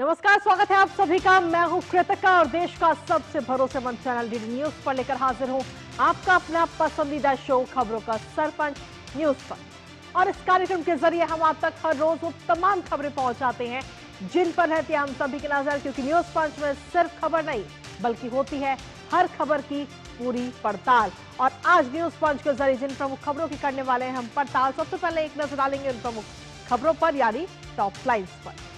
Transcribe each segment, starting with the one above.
नमस्कार, स्वागत है आप सभी का। मैं हूं कृतिका और देश का सबसे भरोसेमंद चैनल डीडी न्यूज पर लेकर हाजिर हूं आपका अपना पसंदीदा शो खबरों का सरपंच न्यूज पर। और इस कार्यक्रम के जरिए हम आप तक हर रोज वो तमाम खबरें पहुंचाते हैं जिन पर रहती है हम सभी की नजर, क्योंकि न्यूज पंच में सिर्फ खबर नहीं बल्कि होती है हर खबर की पूरी पड़ताल। और आज न्यूज पंच के जरिए जिन प्रमुख खबरों की करने वाले हैं हम पड़ताल, सबसे पहले एक नजर डालेंगे उन प्रमुख खबरों पर, यानी टॉप लाइन्स पर।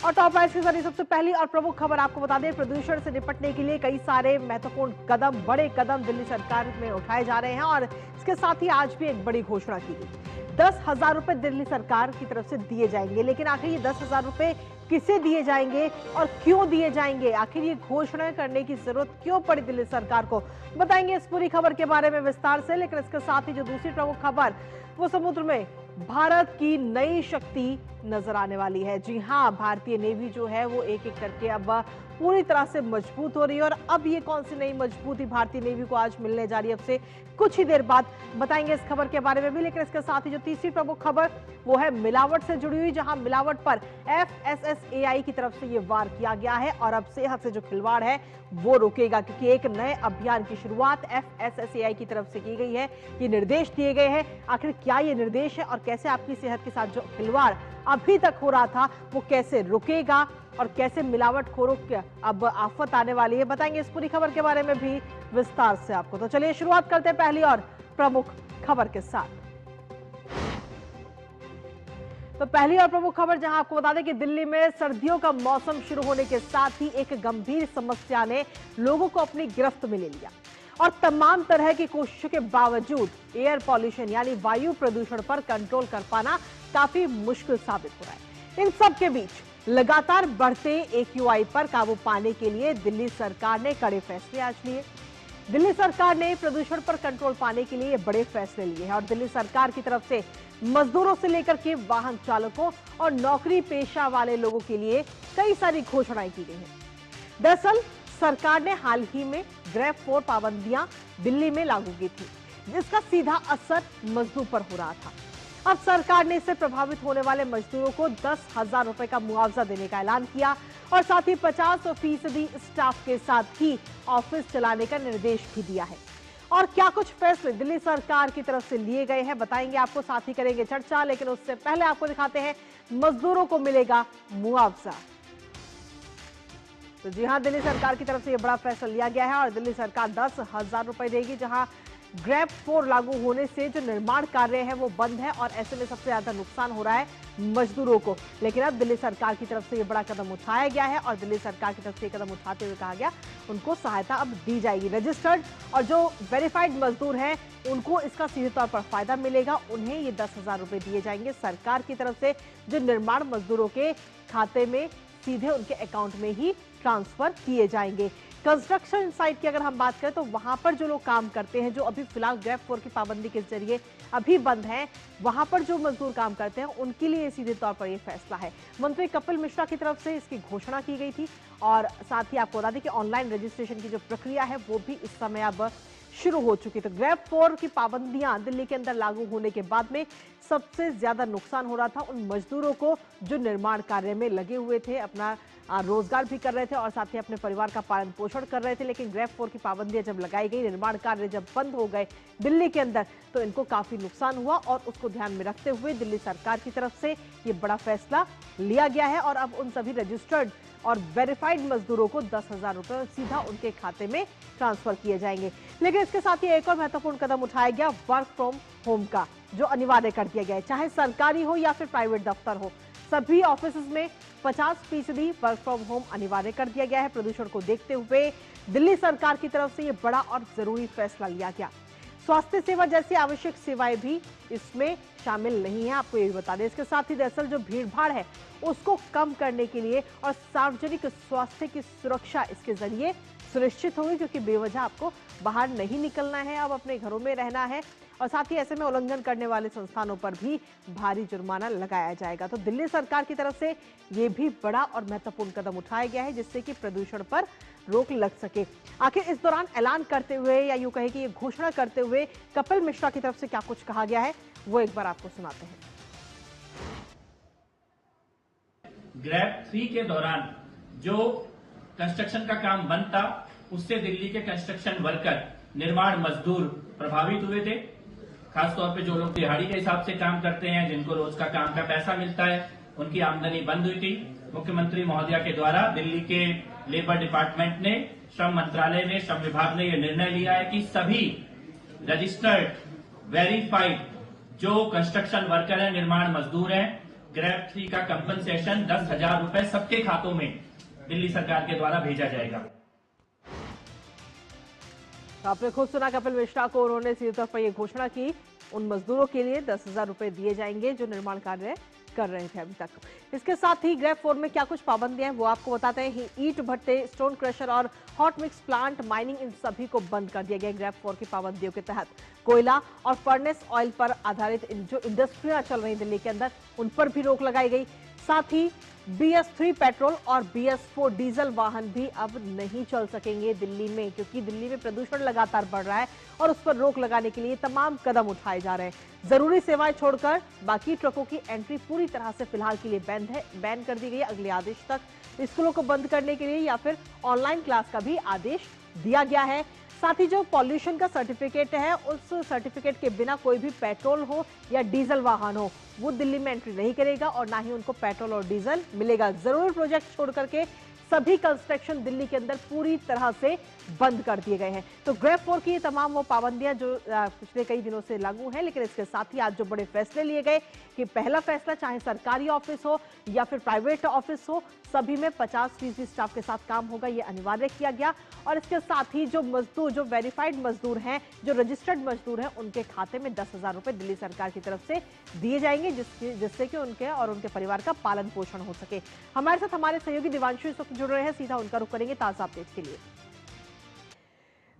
और टॉप लाइन्स के जरिए सबसे पहली और प्रमुख खबर आपको बता दें, प्रदूषण से निपटने के लिए कई सारे महत्वपूर्ण कदम, बड़े कदम दिल्ली सरकार में उठाए जा रहे हैं। और इसके साथ ही आज भी एक बड़ी घोषणा की गई, 10,000 रुपए दिल्ली सरकार की तरफ से दिए जाएंगे। लेकिन आखिर ये 10,000 रुपए किसे दिए जाएंगे और क्यों दिए जाएंगे, आखिर ये घोषणा करने की जरूरत क्यों पड़ी दिल्ली सरकार को, बताएंगे इस पूरी खबर के बारे में विस्तार से। लेकिन इसके साथ ही जो दूसरी प्रमुख खबर, वो समुद्र में भारत की नई शक्ति नजर आने वाली है। जी हां, भारतीय नेवी जो है वो एक एक करके अब पूरी तरह से मजबूत हो रही है। और अब ये कौन सी नई मजबूती भारतीय नेवी को आज मिलने जा रही है, अब से कुछ ही देर बाद बताएंगे इस खबर के बारे में भी। लेकिन इसके साथ ही जो तीसरी प्रमुख खबर वो है मिलावट से जुड़ी हुई, जहां मिलावट पर FSSAI की तरफ से ये वार किया गया है और अब सेहत से जो खिलवाड़ है वो रुकेगा, क्योंकि एक नए अभियान की शुरुआत FSSAI की तरफ से की गई है। ये निर्देश दिए गए हैं, आखिर क्या ये निर्देश है और कैसे आपकी सेहत के साथ जो खिलवाड़ अभी तक हो रहा था वो कैसे रुकेगा और कैसे मिलावटखोरों की अब आफत आने वाली है, बताएंगे इस पूरी खबर के बारे में भी विस्तार से आपको। तो चलिए शुरुआत करते हैं पहली और प्रमुख खबर के साथ। तो पहली और प्रमुख खबर, जहां आपको बता दें कि दिल्ली में सर्दियों का मौसम शुरू होने के साथ ही एक गंभीर समस्या ने लोगों को अपनी गिरफ्त में ले लिया। और तमाम तरह की कोशिशों के बावजूद एयर पॉल्यूशन यानी वायु प्रदूषण पर कंट्रोल कर पाना काफी मुश्किल साबित हो रहा है। इन सब के बीच लगातार बढ़ते AQI पर काबू पाने के लिए दिल्ली सरकार ने कड़े फैसले आज लिए। दिल्ली सरकार ने प्रदूषण पर कंट्रोल पाने के लिए बड़े फैसले लिए हैं और दिल्ली सरकार की तरफ से मजदूरों से लेकर के वाहन चालकों और नौकरी पेशा वाले लोगों के लिए कई सारी घोषणाएं की गई हैं। दरअसल सरकार ने हाल ही में ग्रेड 4 पाबंदियां दिल्ली में लागू की थी, जिसका सीधा असर मजदूर पर हो रहा था। अब सरकार ने इससे प्रभावित होने वाले मजदूरों को 10,000 रुपए का मुआवजा देने का ऐलान किया और साथ ही 50% स्टाफ के साथ ही ऑफिस चलाने का निर्देश भी दिया है। और क्या कुछ फैसले दिल्ली सरकार की तरफ से लिए गए हैं, बताएंगे आपको, साथ ही करेंगे चर्चा। लेकिन उससे पहले आपको दिखाते हैं मजदूरों को मिलेगा मुआवजा। तो जी हां, दिल्ली सरकार की तरफ से यह बड़ा फैसला लिया गया है और दिल्ली सरकार 10,000 रुपए देगी, जहां ग्रेड 4 लागू होने से जो निर्माण कार्य है वो बंद है और ऐसे में सबसे ज्यादा नुकसान हो रहा है मजदूरों को। लेकिन अब दिल्ली सरकार की तरफ से ये बड़ा कदम उठाया गया है और दिल्ली सरकार की तरफ से कदम उठाते हुए कहा गया उनको सहायता अब दी जाएगी। रजिस्टर्ड और जो वेरीफाइड मजदूर हैं उनको इसका सीधे तौर पर फायदा मिलेगा, उन्हें ये 10,000 रुपए दिए जाएंगे सरकार की तरफ से, जो निर्माण मजदूरों के खाते में सीधे उनके अकाउंट में ही ट्रांसफर किए जाएंगे। कंस्ट्रक्शन साइट की अगर हम बात करें तो वहां पर जो लोग काम करते हैं, जो अभी फिलहाल ग्रेड 4 की पाबंदी के जरिए अभी बंद हैं, वहां पर जो मजदूर काम करते हैं उनके लिए सीधे तौर पर यह फैसला है। मंत्री कपिल मिश्रा की तरफ से इसकी घोषणा की गई थी और साथ ही आपको बता दें कि ऑनलाइन रजिस्ट्रेशन की जो प्रक्रिया है वो भी इस समय अब शुरू हो चुकी। तो ग्रेड 4 की पाबंदियां दिल्ली के अंदर लागू होने के बाद में सबसे ज्यादा नुकसान हो रहा था उन मजदूरों को जो निर्माण कार्य में लगे हुए थे, अपना रोजगार भी कर रहे थे और साथ ही अपने परिवार का पालन पोषण कर रहे थे। लेकिन ग्रेड 4 की पाबंदियां जब लगाई गई, निर्माण कार्य जब बंद हो गए दिल्ली के अंदर, तो इनको काफी नुकसान हुआ और उसको ध्यान में रखते हुए दिल्ली सरकार की तरफ से ये बड़ा फैसला लिया गया है। और अब उन सभी रजिस्टर्ड और वेरीफाइड मजदूरों को 10,000 रुपए सीधा उनके खाते में ट्रांसफर किए जाएंगे। लेकिन इसके साथ ही एक और महत्वपूर्ण कदम उठाया गया वर्क फ्रॉम होम का, जो अनिवार्य कर दिया गया है, चाहे सरकारी हो या फिर प्राइवेट दफ्तर हो, सभी ऑफिस में 50% वर्क फ्रॉम होम अनिवार्य कर दिया गया है। प्रदूषण को देखते हुए दिल्ली सरकार की तरफ से यह बड़ा और जरूरी फैसला लिया गया। स्वास्थ्य सेवा जैसी आवश्यक सेवाएं भी इसमें शामिल नहीं है, आपको ये भी बता दें। इसके साथ ही दरअसल जो भीड़ भाड़ है उसको कम करने के लिए और सार्वजनिक स्वास्थ्य की सुरक्षा इसके जरिए सुनिश्चित होगी, क्योंकि बेवजह आपको बाहर नहीं निकलना है, अब अपने घरों में रहना है और साथ ही ऐसे में उल्लंघन करने वाले संस्थानों पर भी भारी जुर्माना लगाया जाएगा। तो दिल्ली सरकार की तरफ से ये भी बड़ा और महत्वपूर्ण कदम उठाया गया है जिससे कि प्रदूषण पर रोक लग सके। आखिर इस दौरान ऐलान करते हुए या यूं कहे कि ये घोषणा करते हुए कपिल मिश्रा की तरफ से क्या कुछ कहा गया है वो एक बार आपको सुनाते हैं। ग्रैप 3 के दौरान जो कंस्ट्रक्शन का काम बंद था, उससे दिल्ली के कंस्ट्रक्शन वर्कर, निर्माण मजदूर प्रभावित हुए थे। खासतौर पे जो लोग दिहाड़ी के हिसाब से काम करते हैं, जिनको रोज का काम का पैसा मिलता है, उनकी आमदनी बंद हुई थी। मुख्यमंत्री महोदया के द्वारा दिल्ली के लेबर डिपार्टमेंट ने, श्रम मंत्रालय ने, श्रम विभाग ने यह निर्णय लिया है कि सभी रजिस्टर्ड वेरीफाइड जो कंस्ट्रक्शन वर्कर हैं, निर्माण मजदूर हैं, ग्रैप 3 का कंपनसेशन 10,000 रुपए सबके खातों में दिल्ली सरकार के द्वारा भेजा जाएगा। आपने खुद सुना कपिल मिश्रा को, उन्होंने सीधे तौर पर यह घोषणा की उन मजदूरों के लिए 10,000 रुपए दिए जाएंगे जो निर्माण कार्य कर रहे थे अभी तक। इसके साथ ही ग्रैप 4 में क्या कुछ पाबंदियां हैं वो आपको बताते हैं। ईंट भट्टे, स्टोन क्रशर और हॉट मिक्स प्लांट, माइनिंग, इन सभी को बंद कर दिया गया ग्रैप 4 की पाबंदियों के तहत। कोयला और फर्नेस ऑयल पर आधारित जो इंडस्ट्रियां चल रही दिल्ली के अंदर, उन पर भी रोक लगाई गई। साथ ही BS3 पेट्रोल और BS4 डीजल वाहन भी अब नहीं चल सकेंगे दिल्ली में, क्योंकि दिल्ली में प्रदूषण लगातार बढ़ रहा है और उस पर रोक लगाने के लिए तमाम कदम उठाए जा रहे हैं। जरूरी सेवाएं छोड़कर बाकी ट्रकों की एंट्री पूरी तरह से फिलहाल के लिए बैन कर दी गई है अगले आदेश तक। स्कूलों को बंद करने के लिए या फिर ऑनलाइन क्लास का भी आदेश दिया गया है। साथ ही जो पॉल्यूशन का सर्टिफिकेट है, उस सर्टिफिकेट के बिना कोई भी पेट्रोल हो या डीजल वाहन हो, वो दिल्ली में एंट्री नहीं करेगा और ना ही उनको पेट्रोल और डीजल मिलेगा। जरूरी प्रोजेक्ट छोड़ करके सभी कंस्ट्रक्शन दिल्ली के अंदर पूरी तरह से बंद कर दिए गए हैं। तो ग्रैप 4 की तमाम वो पाबंदियां जो पिछले कई दिनों से लागू हैं, लेकिन इसके साथ ही आज जो बड़े फैसले लिए गए कि पहला फैसला, चाहे सरकारी ऑफिस हो या फिर प्राइवेट ऑफिस हो, सभी में 50% स्टाफ के साथ काम होगा, ये अनिवार्य किया गया। और इसके साथ ही जो मजदूर, जो वेरीफाइड मजदूर हैं, जो रजिस्टर्ड मजदूर हैं, उनके खाते में 10,000 रुपए दिल्ली सरकार की तरफ से दिए जाएंगे, जिससे कि उनके और उनके परिवार का पालन पोषण हो सके। हमारे साथ हमारे सहयोगी दिवांशु इस वक्त जुड़ रहे हैं, सीधा उनका रुख करेंगे ताजा अपडेट के लिए।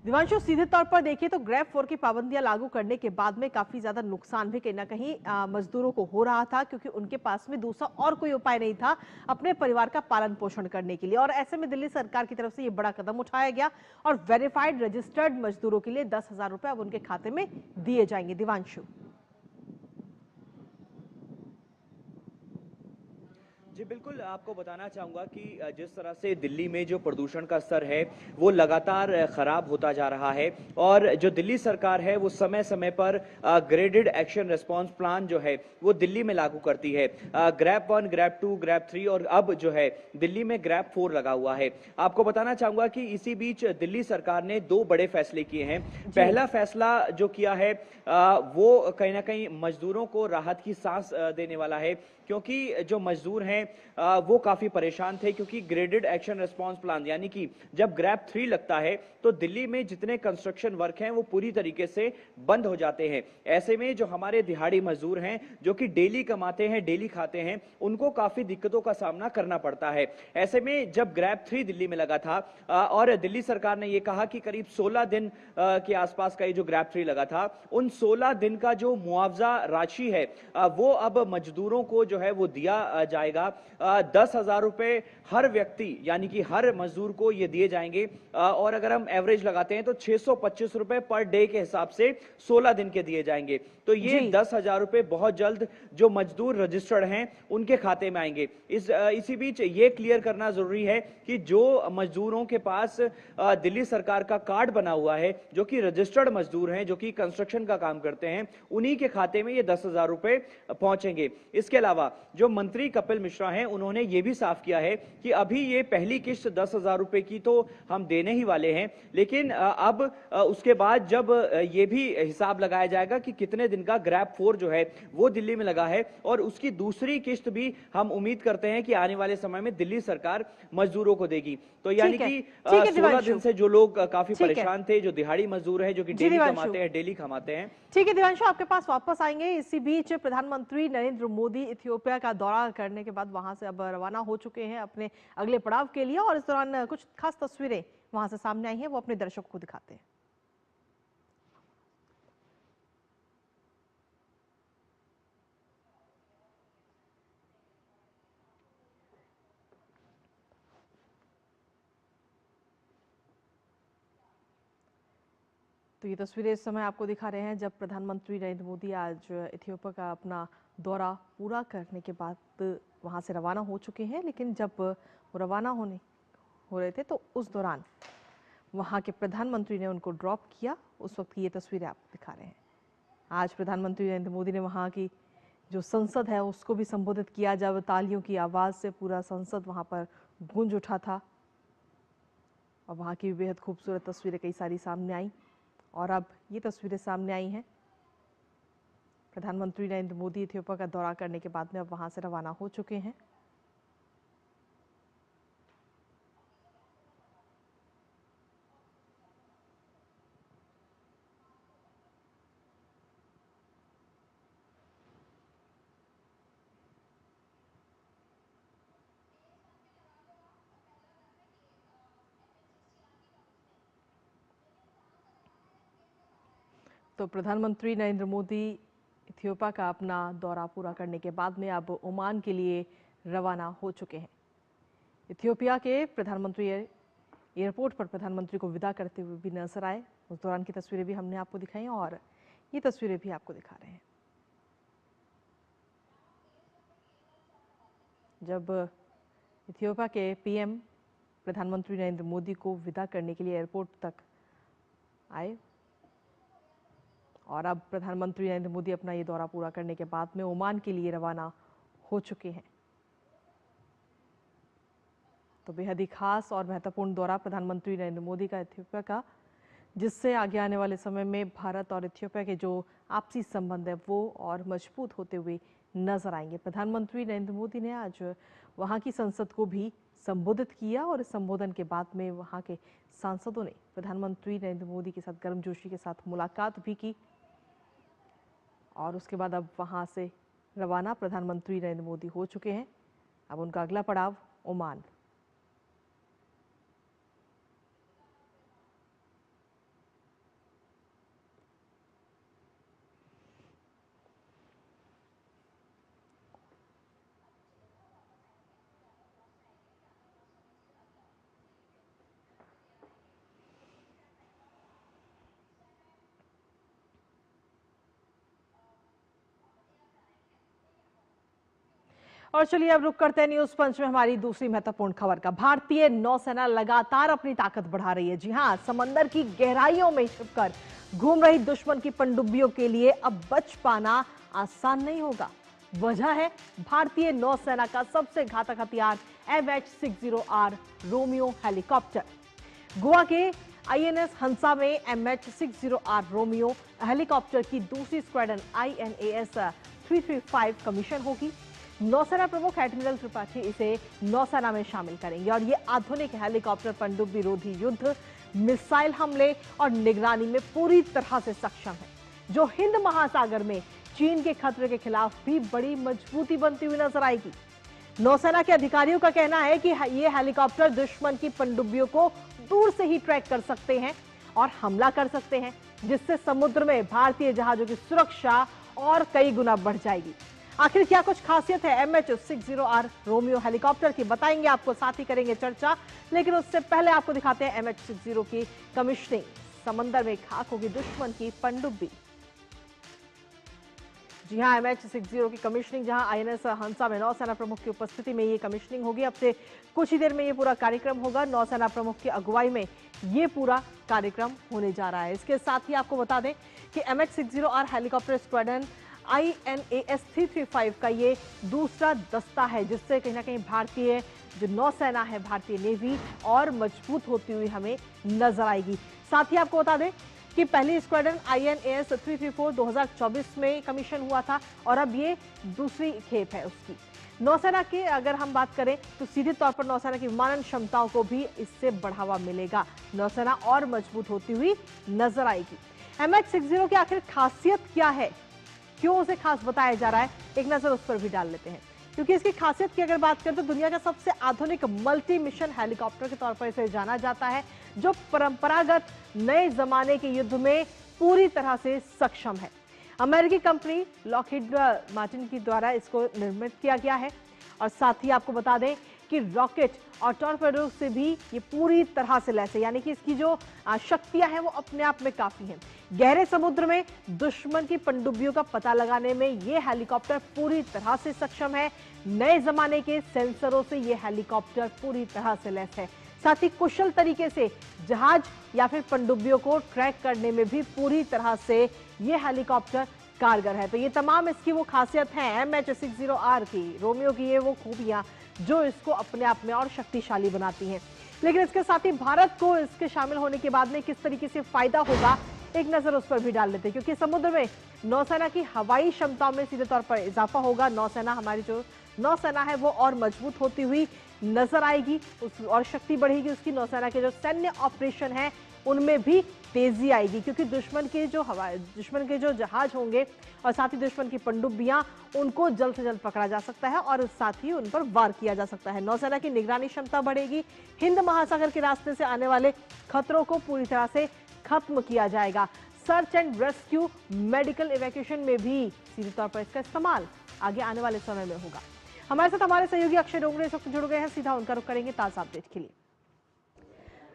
दिवांशु, सीधे तौर पर देखिए तो ग्रैप 4 की पाबंदियां लागू करने के बाद में काफी ज्यादा नुकसान भी कहीं ना कहीं मजदूरों को हो रहा था, क्योंकि उनके पास में दूसरा और कोई उपाय नहीं था अपने परिवार का पालन पोषण करने के लिए। और ऐसे में दिल्ली सरकार की तरफ से ये बड़ा कदम उठाया गया और वेरीफाइड रजिस्टर्ड मजदूरों के लिए 10,000 रुपए अब उनके खाते में दिए जाएंगे। दिवांशु। जी बिल्कुल, आपको बताना चाहूँगा कि जिस तरह से दिल्ली में जो प्रदूषण का स्तर है वो लगातार ख़राब होता जा रहा है और जो दिल्ली सरकार है वो समय समय पर ग्रेडेड एक्शन रिस्पांस प्लान जो है वो दिल्ली में लागू करती है। ग्रैप 1, ग्रैप 2, ग्रैप 3 और अब जो है दिल्ली में ग्रैप 4 लगा हुआ है। आपको बताना चाहूँगा कि इसी बीच दिल्ली सरकार ने 2 बड़े फैसले किए हैं। पहला फैसला जो किया है वो कहीं ना कहीं मजदूरों को राहत की सांस देने वाला है, क्योंकि जो मजदूर हैं वो काफी परेशान थे, क्योंकि ग्रेडेड एक्शन रिस्पांस प्लान यानी कि जब ग्रैप 3 लगता है तो दिल्ली में जितने कंस्ट्रक्शन वर्क हैं वो पूरी तरीके से बंद हो जाते हैं। ऐसे में जो हमारे दिहाड़ी मजदूर हैं, जो कि डेली कमाते हैं, डेली खाते हैं, उनको काफी दिक्कतों का सामना करना पड़ता है। ऐसे में जब ग्रैप 3 दिल्ली में लगा था और दिल्ली सरकार ने यह कहा कि करीब 16 दिन के आसपास का ये जो ग्रैप 3 लगा था, उन 16 दिन का जो मुआवजा राशि है वो अब मजदूरों को जो है वो दिया जाएगा। 10,000 रुपए हर व्यक्ति यानी कि हर मजदूर को ये दिए जाएंगे और अगर हम एवरेज लगाते हैं तो 625 रुपए पर डे के हिसाब से 16 दिन के दिए जाएंगे। तो ये 10,000 रुपए बहुत जल्द जो मजदूर रजिस्टर्ड हैं उनके खाते में आएंगे। इसी बीच ये क्लियर करना जरूरी है कि जो मजदूरों के पास दिल्ली सरकार का कार्ड बना हुआ है, जो कि रजिस्टर्ड मजदूर हैं, जो कि कंस्ट्रक्शन का काम करते हैं, उन्हीं के खाते में ये 10,000 रुपए पहुंचेंगे। इसके अलावा जो मंत्री कपिल मिश्रा हैं, उन्होंने ये भी साफ किया है कि अभी ये पहली किस्त 10,000 रुपए की तो हम देने ही वाले हैं, लेकिन अब उसके बाद जब ये भी हिसाब लगाया जाएगा कि कितने दिन का ग्रैप 4 जो है वो दिल्ली में लगा है, और उसकी दूसरी किस्त भी हम उम्मीद करते हैं कि आने वाले समय में दिल्ली सरकार मजदूरों को देगी। तो यानी कि 16 दिन से जो लोग काफी परेशान थे, जो दिहाड़ी मजदूर हैं, जो कि डेली कमाते हैं, डेली कमाते हैं। ठीक है दिवांशु, आपके पास वापस आएंगे। इसी बीच प्रधानमंत्री नरेंद्र मोदी इथियोपिया का दौरा करने के बाद वहां से अब रवाना हो चुके हैं अपने अगले पड़ाव के लिए, और इस दौरान कुछ खास तस्वीरें वहां से सामने आई हैं, वो अपने दर्शकों को दिखाते हैं। तो ये तस्वीरें इस समय आपको दिखा रहे हैं जब प्रधानमंत्री नरेंद्र मोदी आज इथियोपिया का अपना दौरा पूरा करने के बाद वहां से रवाना हो चुके हैं, लेकिन जब वो रवाना हो रहे थे तो उस दौरान वहां के प्रधानमंत्री ने उनको ड्रॉप किया। उस वक्त की ये तस्वीरें आप दिखा रहे हैं। आज प्रधानमंत्री नरेंद्र मोदी ने वहां की जो संसद है उसको भी संबोधित किया, जब तालियों की आवाज से पूरा संसद वहां पर गूंज उठा था और वहां की बेहद खूबसूरत तस्वीरें कई सारी सामने आई। और अब ये तस्वीरें सामने आई हैं। प्रधानमंत्री नरेंद्र मोदी इथियोपिया का दौरा करने के बाद में अब वहां से रवाना हो चुके हैं। तो प्रधानमंत्री नरेंद्र मोदी इथियोपिया का अपना दौरा पूरा करने के बाद में अब ओमान के लिए रवाना हो चुके हैं। इथियोपिया के प्रधानमंत्री एयरपोर्ट पर प्रधानमंत्री को विदा करते हुए भी नजर आए। उस दौरान की तस्वीरें भी हमने आपको दिखाई और ये तस्वीरें भी आपको दिखा रहे हैं। जब इथियोपिया के पीएम प्रधानमंत्री नरेंद्र मोदी को विदा करने के लिए एयरपोर्ट तक आए और अब प्रधानमंत्री नरेंद्र मोदी अपना ये दौरा पूरा करने के बाद में ओमान के लिए रवाना हो चुके हैं। तो बेहद ही खास और महत्वपूर्ण दौरा प्रधानमंत्री नरेंद्र मोदी का इथियोपिया का, जिससे आगे आने वाले समय में भारत और इथियोपिया के जो आपसी संबंध है वो और मजबूत होते हुए नजर आएंगे। प्रधानमंत्री नरेंद्र मोदी ने आज वहां की संसद को भी संबोधित किया और इस संबोधन के बाद में वहां के सांसदों ने प्रधानमंत्री नरेंद्र मोदी के साथ गर्मजोशी के साथ मुलाकात भी की और उसके बाद अब वहां से रवाना प्रधानमंत्री नरेंद्र मोदी हो चुके हैं। अब उनका अगला पड़ाव ओमान। और चलिए अब रुक करते हैं न्यूज पंच में हमारी दूसरी महत्वपूर्ण खबर का। भारतीय नौसेना लगातार अपनी ताकत बढ़ा रही है। जी हां, समंदर की गहराइयों में छिपकर घूम रही दुश्मन की पनडुब्बियों के लिए अब बच पाना आसान नहीं होगा। वजह है भारतीय नौसेना का सबसे घातक हथियार MH-60R रोमियो हेलीकॉप्टर। गोवा के INS हंसा में MH-60R रोमियो हेलीकॉप्टर की दूसरी स्क्वाड्रन INAS 335 कमीशन होगी। नौसेना प्रमुख एडमिरल त्रिपाठी इसे नौसेना में शामिल करेंगे और ये आधुनिक हेलीकॉप्टर पनडुब्बी रोधी युद्ध, मिसाइल हमले और निगरानी में पूरी तरह से सक्षम है, जो हिंद महासागर में चीन के खतरे के खिलाफ भी बड़ी मजबूती बनती हुई नजर आएगी। नौसेना के अधिकारियों का कहना है कि ये हेलीकॉप्टर दुश्मन की पनडुब्बियों को दूर से ही ट्रैक कर सकते हैं और हमला कर सकते हैं, जिससे समुद्र में भारतीय जहाजों की सुरक्षा और कई गुना बढ़ जाएगी। आखिर क्या कुछ खासियत है MH-60R रोमियो हेलीकॉप्टर की, बताएंगे आपको, साथ ही करेंगे चर्चा। लेकिन उससे पहले आपको दिखाते हैं MH-60 की कमीशनिंग। समंदर में खाक होगी दुश्मन की पनडुब्बी। जी हां, MH-60 की कमीशनिंग, जहां INS हंसा में नौसेना प्रमुख की उपस्थिति में ये कमीशनिंग होगी। अब से कुछ ही देर में ये पूरा कार्यक्रम होगा। नौसेना प्रमुख की अगुवाई में ये पूरा कार्यक्रम होने जा रहा है। इसके साथ ही आपको बता दें कि MH-60R हेलीकॉप्टर स्क्वाड्रन INAS 335 का ये दूसरा दस्ता है, जिससे कहीं ना कहीं भारतीय जो नौसेना है, भारतीय नेवी और मजबूत होती हुई हमें नजर आएगी। साथ ही आपको बता दें कि पहली स्क्वाड्रन INAS 334 2024 में कमीशन हुआ था और अब ये दूसरी खेप है उसकी। नौसेना की अगर हम बात करें तो सीधे तौर पर नौसेना की विमानन क्षमताओं को भी इससे बढ़ावा मिलेगा। नौसेना और मजबूत होती हुई नजर आएगी। MH-60 की आखिर खासियत क्या है, क्यों उसे खास बताया जा रहा है, एक नजर उस पर भी डाल लेते हैं। क्योंकि इसकी खासियत की अगर बात करें तो दुनिया का सबसे आधुनिक मल्टी मिशन हेलीकॉप्टर के तौर पर इसे जाना जाता है, जो परंपरागत नए जमाने के युद्ध में पूरी तरह से सक्षम है। अमेरिकी कंपनी लॉकहीड मार्टिन के द्वारा इसको निर्मित किया गया है और साथ ही आपको बता दें कि रॉकेट और टॉर्पेडो से भी ये पूरी तरह से लैस है, यानी कि इसकी जो शक्तियां हैं वो अपने आप में काफी हैं। गहरे समुद्र में दुश्मन की पनडुब्बियों का पता लगाने में यह हेलीकॉप्टर पूरी तरह से सक्षम है। नए जमाने के सेंसरों से यह हेलीकॉप्टर पूरी तरह से लैस है। साथ ही कुशल तरीके से जहाज या फिर पनडुब्बियों को ट्रैक करने में भी पूरी तरह से यह हेलीकॉप्टर कारगर है। तो ये तमाम इसकी वो खासियत है MH-60R की, रोमियो की ये वो खूबियां जो इसको अपने आप में और शक्तिशाली बनाती हैं। लेकिन इसके साथ ही भारत को इसके शामिल होने के बाद में किस तरीके से फायदा होगा, एक नजर उस पर भी डाल लेते हैं, क्योंकि समुद्र में नौसेना की हवाई क्षमताओं में सीधे तौर पर इजाफा होगा। नौसेना, हमारी जो नौसेना है वो और मजबूत होती हुई नजर आएगी, और शक्ति बढ़ेगी उसकी। नौसेना के जो सैन्य ऑपरेशन है उनमें भी तेजी आएगी, क्योंकि दुश्मन के जो जहाज होंगे और साथ ही दुश्मन की पनडुब्बियां, उनको जल्द से जल्द पकड़ा जा सकता है और साथ ही उन पर वार किया जा सकता है। नौसेना की निगरानी क्षमता बढ़ेगी। हिंद महासागर के रास्ते से आने वाले खतरों को पूरी तरह से खत्म किया जाएगा। Search and rescue, medical evacuation में भी सीधे तौर पर इसका इस्तेमाल आगे आने वाले समय में होगा। हमारे साथ हमारे सहयोगी अक्षय डोंगरे इस वक्त जुड़ गए हैं, सीधा उनका रुख करेंगे ताजा अपडेट के लिए।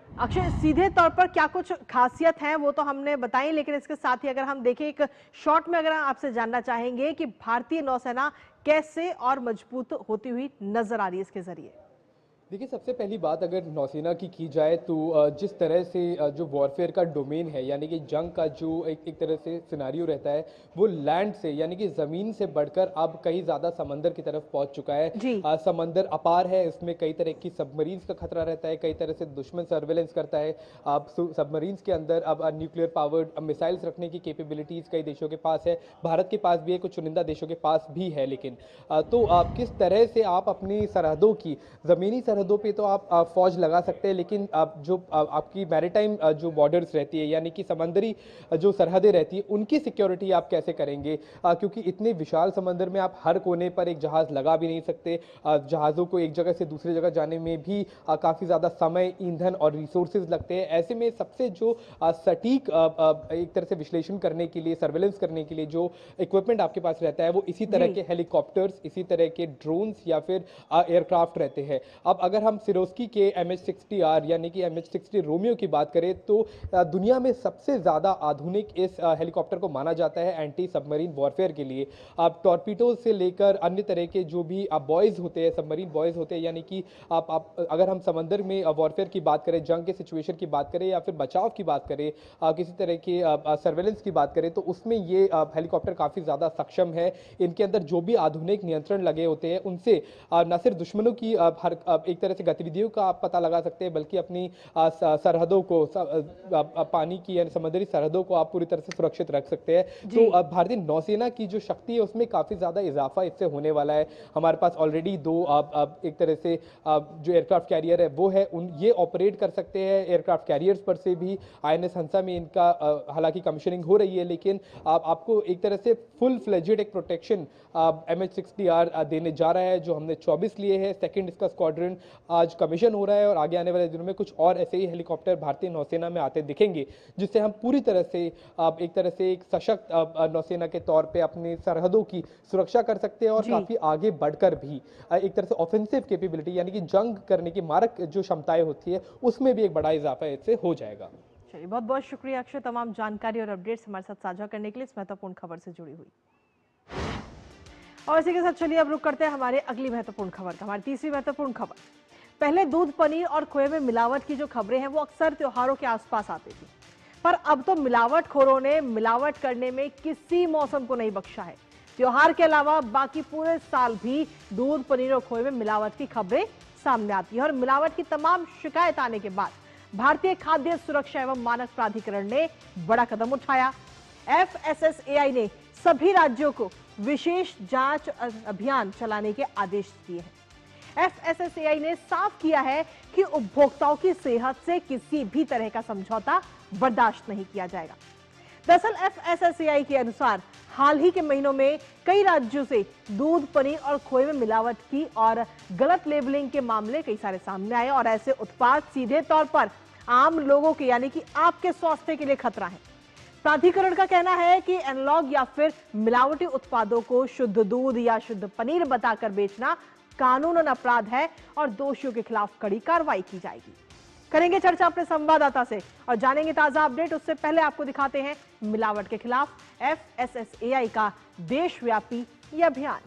अक्षय, सीधे तौर पर क्या कुछ खासियत है वो तो हमने बताई, लेकिन इसके साथ ही अगर हम देखें एक शॉर्ट में, अगर आपसे जानना चाहेंगे कि भारतीय नौसेना कैसे और मजबूत होती हुई नजर आ रही है इसके जरिए। देखिए, सबसे पहली बात अगर नौसेना की जाए तो जिस तरह से जो वॉरफेयर का डोमेन है, यानी कि जंग का जो एक तरह से सिनारियो रहता है, वो लैंड से यानी कि ज़मीन से बढ़कर अब कहीं ज़्यादा समंदर की तरफ पहुंच चुका है। समंदर अपार है, इसमें कई तरह की सबमरीन्स का खतरा रहता है, कई तरह से दुश्मन सर्वेलेंस करता है। अब सबमरीन्स के अंदर अब न्यूक्लियर पावर्ड मिसाइल्स रखने की कैपेबिलिटीज़ कई देशों के पास है, भारत के पास भी है, कुछ चुनिंदा देशों के पास भी है। लेकिन तो किस तरह से आप अपनी सरहदों की, ज़मीनी सरहदों पे तो आप फौज लगा सकते हैं, लेकिन जो आपकी मैरीटाइम जो बॉर्डर्स रहती है, यानी कि समंदरी जो सरहदें रहती है, उनकी सिक्योरिटी आप कैसे करेंगे? क्योंकि इतने विशाल समंदर में आप हर कोने पर एक जहाज लगा भी नहीं सकते। जहाज़ों को एक जगह से दूसरी जगह जाने में भी काफ़ी ज़्यादा समय, ईंधन और रिसोर्सेज लगते हैं। ऐसे में सबसे जो सटीक एक तरह से विश्लेषण करने के लिए, सर्वेलेंस करने के लिए जो इक्विपमेंट आपके पास रहता है, वो इसी तरह के हेलीकॉप्टर्स, इसी तरह के ड्रोन्स या फिर एयरक्राफ्ट रहते हैं। अब अगर हम सिरोस्की के MH-60R यानी कि MH-60 रोमियो की बात करें तो दुनिया में सबसे ज़्यादा आधुनिक इस हेलीकॉप्टर को माना जाता है एंटी सबमरीन वॉरफेयर के लिए। आप टॉर्पीडो से लेकर अन्य तरह के जो भी बॉयज़ होते हैं, सबमरीन बॉयज़ होते हैं, यानी कि आप अगर हम समंदर में वॉरफेयर की बात करें, जंग के सिचुएशन की बात करें या फिर बचाव की बात करें, किसी तरह की सर्वेलेंस की बात करें, तो उसमें ये हेलीकॉप्टर काफ़ी ज़्यादा सक्षम है। इनके अंदर जो भी आधुनिक नियंत्रण लगे होते हैं, उनसे न सिर्फ दुश्मनों की एक तरह से गतिविधियों का आप पता लगा सकते हैं, बल्कि अपनी सरहदों को, पानी की यानी समुद्री सरहदों को आप पूरी तरह से सुरक्षित रख सकते हैं। तो भारतीय नौसेना की जो शक्ति है उसमें काफ़ी ज़्यादा इजाफा इससे होने वाला है। हमारे पास ऑलरेडी दो एक तरह से जो एयरक्राफ्ट कैरियर है वो है, ये ऑपरेट कर सकते हैं। एयरक्राफ्ट कैरियर्स पर से भी INS हंसा में इनका हालांकि कमीशनिंग हो रही है, लेकिन आपको एक तरह से फुल फ्लेजेड एक प्रोटेक्शन MH-60R देने जा रहा है, जो हमने 24 लिए हैं। सेकंड इसका स्क्वाड्रन आज कमीशन हो रहा है और आगे आने वाले दिनों में कुछ और ऐसे ही हेलीकॉप्टर भारतीय नौसेना में आते दिखेंगे, जिससे हम पूरी तरह से एक तरह से एक सशक्त नौसेना के तौर पे अपनी सरहदों की सुरक्षा कर सकते हैं और काफी आगे बढ़कर भी एक तरह से ऑफेंसिव कैपेबिलिटी यानी कि जंग करने की मारक जो क्षमताएं होती है उसमें भी एक बड़ा इजाफा इससे हो जाएगा। चलिए, बहुत बहुत शुक्रिया अक्षय, तमाम जानकारी और अपडेट्स हमारे साथ साझा करने के लिए, इस महत्वपूर्ण खबर से जुड़ी हुई। और इसी के साथ चलिए अब रुक करते हैं हमारे अगली महत्वपूर्ण खबर का। हमारी तीसरी महत्वपूर्ण खबर, पहले दूध, पनीर और खोए में मिलावट की जो खबरें हैं वो अक्सर त्योहारों के आसपास आती थी, पर अब तो मिलावटखोरों ने मिलावट करने में किसी मौसम को नहीं बख्शा है। त्योहार के अलावा बाकी पूरे साल भी दूध, पनीर और खोए में मिलावट की खबरें सामने आती है, और मिलावट की तमाम शिकायत आने के बाद भारतीय खाद्य सुरक्षा एवं मानक प्राधिकरण ने बड़ा कदम उठाया। FSSAI ने सभी राज्यों को विशेष जांच अभियान चलाने के आदेश दिए हैं। FSSAI ने साफ किया है कि उपभोक्ताओं की सेहत से किसी भी तरह का समझौता बर्दाश्त नहीं किया जाएगा। दरअसल FSSAI के अनुसार हाल ही के महीनों में कई राज्यों से दूध, पनीर और खोए में मिलावट की और गलत लेबलिंग के मामले कई सारे सामने आए, और ऐसे उत्पाद सीधे तौर पर आम लोगों के यानी कि आपके स्वास्थ्य के लिए खतरा है। प्राधिकरण का कहना है कि एनालॉग या फिर मिलावटी उत्पादों को शुद्ध दूध या शुद्ध पनीर बताकर बेचना कानूनन अपराध है और दोषियों के खिलाफ कड़ी कार्रवाई की जाएगी। करेंगे चर्चा अपने संवाददाता से और जानेंगे ताजा अपडेट। उससे पहले आपको दिखाते हैं मिलावट के खिलाफ FSSAI का देशव्यापी ये अभियान।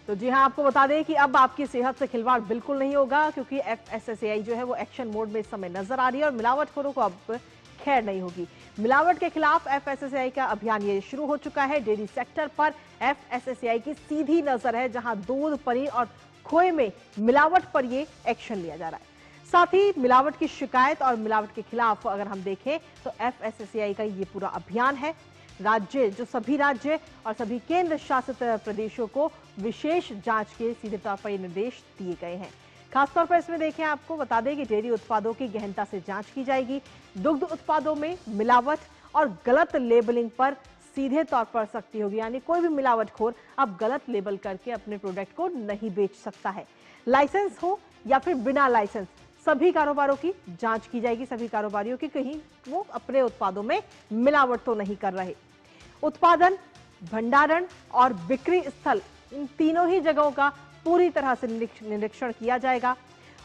तो जी हां, आपको बता दें कि अब आपकी सेहत से खिलवाड़ बिल्कुल नहीं होगा, क्योंकि FSSAI जो है वो एक्शन मोड में इस समय नजर आ रही है और मिलावटखोरों को अब खैर नहीं होगी। मिलावट के खिलाफ FSSAI का अभियान ये शुरू हो चुका है। डेयरी सेक्टर पर FSSAI की सीधी नजर है, जहां दूध, पनीर और खोए में मिलावट पर ये एक्शन लिया जा रहा है। साथ ही मिलावट की शिकायत और मिलावट के खिलाफ अगर हम देखें तो FSSAI का ये पूरा अभियान है। सभी राज्य और सभी केंद्र शासित प्रदेशों को विशेष जांच के सीधे तौर पर ये निर्देश दिए गए हैं। खासतौर पर इसमें देखें, आपको बता दें कि डेयरी उत्पादों की गहनता से जांच की जाएगी। दुग्ध उत्पादों में मिलावट और गलत लेबलिंग पर सीधे तौर पर सख्ती होगी, यानी कोई भी मिलावटखोर अब गलत लेबल करके अपने प्रोडक्ट को नहीं बेच सकता है। लाइसेंस हो या फिर बिना लाइसेंस, सभी कारोबारों की जांच की जाएगी। सभी कारोबारियों की कहीं वो अपने उत्पादों में मिलावट तो नहीं कर रहे। उत्पादन, भंडारण और बिक्री स्थल, इन तीनों ही जगहों का पूरी तरह से निरीक्षण किया जाएगा।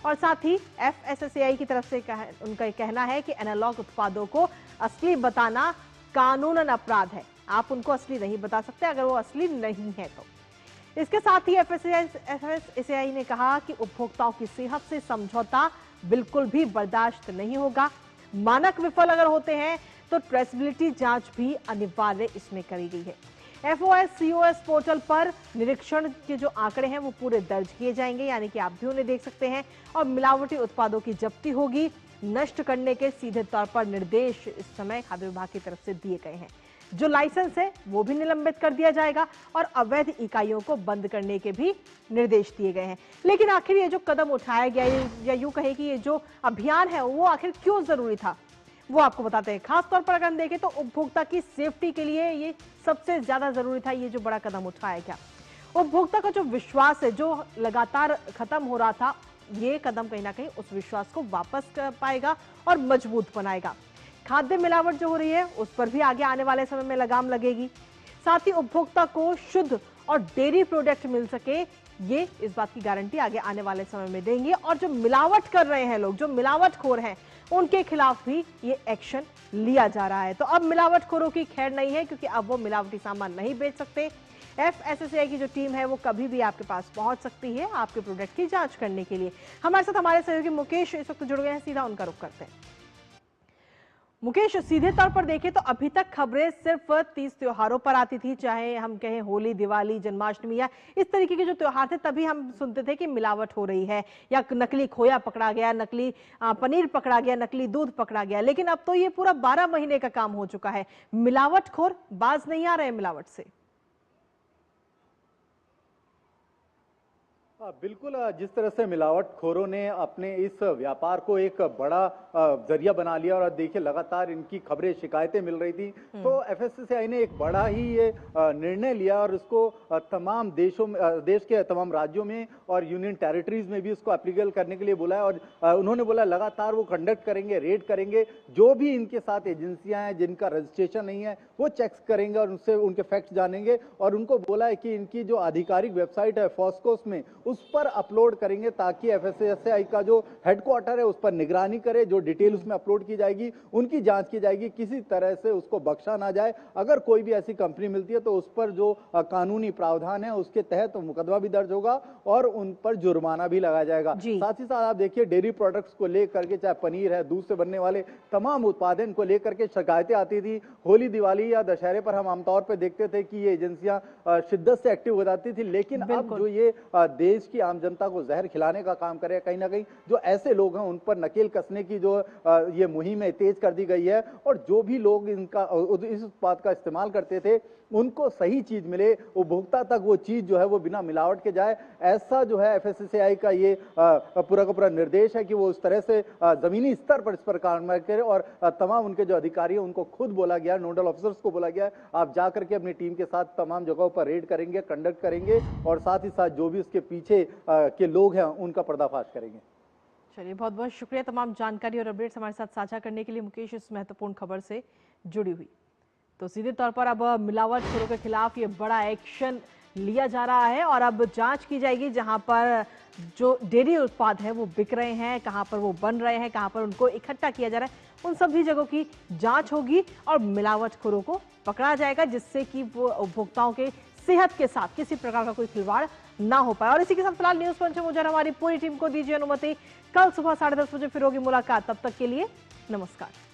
और साथ ही FSSAI की तरफ से उनका कहना है कि एनालॉग उत्पादों को असली बताना कानूनन अपराध है। आप उनको असली नहीं बता सकते अगर वो असली नहीं है तो। इसके साथ ही FSSAI ने कहा कि उपभोक्ताओं की सेहत से समझौता बिल्कुल भी बर्दाश्त नहीं होगा। मानक विफल अगर होते हैं तो ट्रेसेबिलिटी जांच भी अनिवार्य इसमें करी गई है। FOS-COS पोर्टल पर निरीक्षण के जो आंकड़े हैं वो पूरे दर्ज किए जाएंगे, यानी कि आप भी उन्हें देख सकते हैं। और मिलावटी उत्पादों की जब्ती होगी। नष्ट करने के सीधे तौर पर निर्देश इस समय खाद्य विभाग की तरफ से दिए गए हैं। जो लाइसेंस है वो भी निलंबित कर दिया जाएगा और अवैध इकाइयों को बंद करने के भी निर्देश दिए गए हैं। लेकिन आखिर ये जो कदम उठाया गया, या यूं कहें कि ये जो अभियान है वो आखिर क्यों जरूरी था, वो आपको बताते हैं। खासतौर पर अगर हम देखें तो उपभोक्ता की सेफ्टी के लिए ये सबसे ज्यादा जरूरी था, ये जो बड़ा कदम उठाया गया। उपभोक्ता का जो विश्वास है, जो लगातार खत्म हो रहा था, ये कदम कहीं ना कहीं उस विश्वास को वापस कर पाएगा और मजबूत बनाएगा। खाद्य मिलावट जो हो रही है उस पर भी आगे आने वाले समय में लगाम लगेगी। साथ ही उपभोक्ता को शुद्ध और डेयरी प्रोडक्ट मिल सके, ये इस बात की गारंटी आगे आने वाले समय में देंगे। और जो मिलावट कर रहे हैं लोग, जो मिलावटखोर हैं, उनके खिलाफ भी ये एक्शन लिया जा रहा है। तो अब मिलावटखोरों की खैर नहीं है, क्योंकि अब वो मिलावटी सामान नहीं बेच सकते। FSSAI की जो टीम है वो कभी भी आपके पास पहुंच सकती है आपके प्रोडक्ट की जांच करने के लिए। हमारे साथ हमारे सहयोगी मुकेश इस वक्त जुड़ गए हैं, सीधा उनका रुख करते हैं। मुकेश, सीधे तौर पर देखें तो अभी तक खबरें सिर्फ 30 त्योहारों पर आती थी, चाहे हम कहें होली, दिवाली, जन्माष्टमी या इस तरीके के जो त्योहार थे, तभी हम सुनते थे कि मिलावट हो रही है, या नकली खोया पकड़ा गया, नकली पनीर पकड़ा गया, नकली दूध पकड़ा गया। लेकिन अब तो ये पूरा 12 महीने का काम हो चुका है। मिलावटखोर बाज नहीं आ रहे हैं मिलावट से। बिल्कुल, जिस तरह से मिलावटखोरों ने अपने इस व्यापार को एक बड़ा जरिया बना लिया, और देखिए लगातार इनकी खबरें, शिकायतें मिल रही थी, तो FSSAI ने एक बड़ा ही ये निर्णय लिया और इसको तमाम देशों में, देश के तमाम राज्यों में और यूनियन टेरिटरीज में भी इसको एप्लीकेबल करने के लिए बोला है। और उन्होंने बोला लगातार वो कंडक्ट करेंगे, रेड करेंगे, जो भी इनके साथ एजेंसियां हैं जिनका रजिस्ट्रेशन नहीं है वो चेक्स करेंगे और उनसे उनके फैक्ट्स जानेंगे। और उनको बोला है कि इनकी जो आधिकारिक वेबसाइट है FOSCOS में, उस पर अपलोड करेंगे, ताकि FSSAI का जो हेडक्वार्टर है उस पर निगरानी करे। जो डिटेल उसमें अपलोड की जाएगी उनकी जांच की जाएगी, किसी तरह से उसको बख्शा ना जाए। अगर कोई भी ऐसी कंपनी मिलती है तो उस पर जो कानूनी प्रावधान है उसके तहत मुकदमा भी दर्ज होगा और उन पर जुर्माना भी लगाया जाएगा। साथ ही साथ आप देखिए, डेयरी प्रोडक्ट्स को लेकर के, चाहे पनीर है, दूध से बनने वाले तमाम उत्पादन को लेकर के शिकायतें आती थी। होली, दिवाली या दशहरे पर हम आमतौर पर देखते थे कि ये एजेंसियां शिद्दत से एक्टिव हो जाती थी। लेकिन अब जो ये देश की आम जनता को जहर खिलाने का काम करे, कहीं ना कहीं जो ऐसे लोग हैं उन पर नकेल कसने की जो ये मुहिम है तेज कर दी गई है। और जो भी लोग इस उत्पाद का इस्तेमाल करते थे उनको सही चीज मिले, उपभोक्ता तक वो चीज जो है वो बिना मिलावट के जाए, ऐसा जो है FSSAI का ये पूरा का पूरा निर्देश है कि वो उस तरह से जमीनी स्तर पर इस पर काम करे। और तमाम उनके जो अधिकारी हैं उनको खुद बोला गया, नोडल ऑफिसर्स को बोला गया है, आप जाकर के अपनी टीम के साथ तमाम जगहों पर रेड करेंगे, कंडक्ट करेंगे और साथ ही साथ जो भी उसके पीछे के लोग हैं उनका पर्दाफाश करेंगे। चलिए, बहुत बहुत शुक्रिया तमाम जानकारी और अपडेट्स हमारे साथ साझा करने के लिए मुकेश, इस महत्वपूर्ण खबर से जुड़ी हुई। तो सीधे तौर पर अब मिलावटखोरों के खिलाफ ये बड़ा एक्शन लिया जा रहा है और अब जांच की जाएगी जहां पर जो डेयरी उत्पाद है वो बिक रहे हैं, कहां पर वो बन रहे हैं, कहां पर उनको इकट्ठा किया जा रहा है, उन सभी जगहों की जांच होगी और मिलावटखोरों को पकड़ा जाएगा, जिससे कि वो उपभोक्ताओं के सेहत के साथ किसी प्रकार का कोई खिलवाड़ ना हो पाए। और इसी के साथ फिलहाल न्यूज पंच में मुझे हमारी पूरी टीम को दीजिए अनुमति। कल सुबह 10:30 बजे फिर होगी मुलाकात। तब तक के लिए नमस्कार।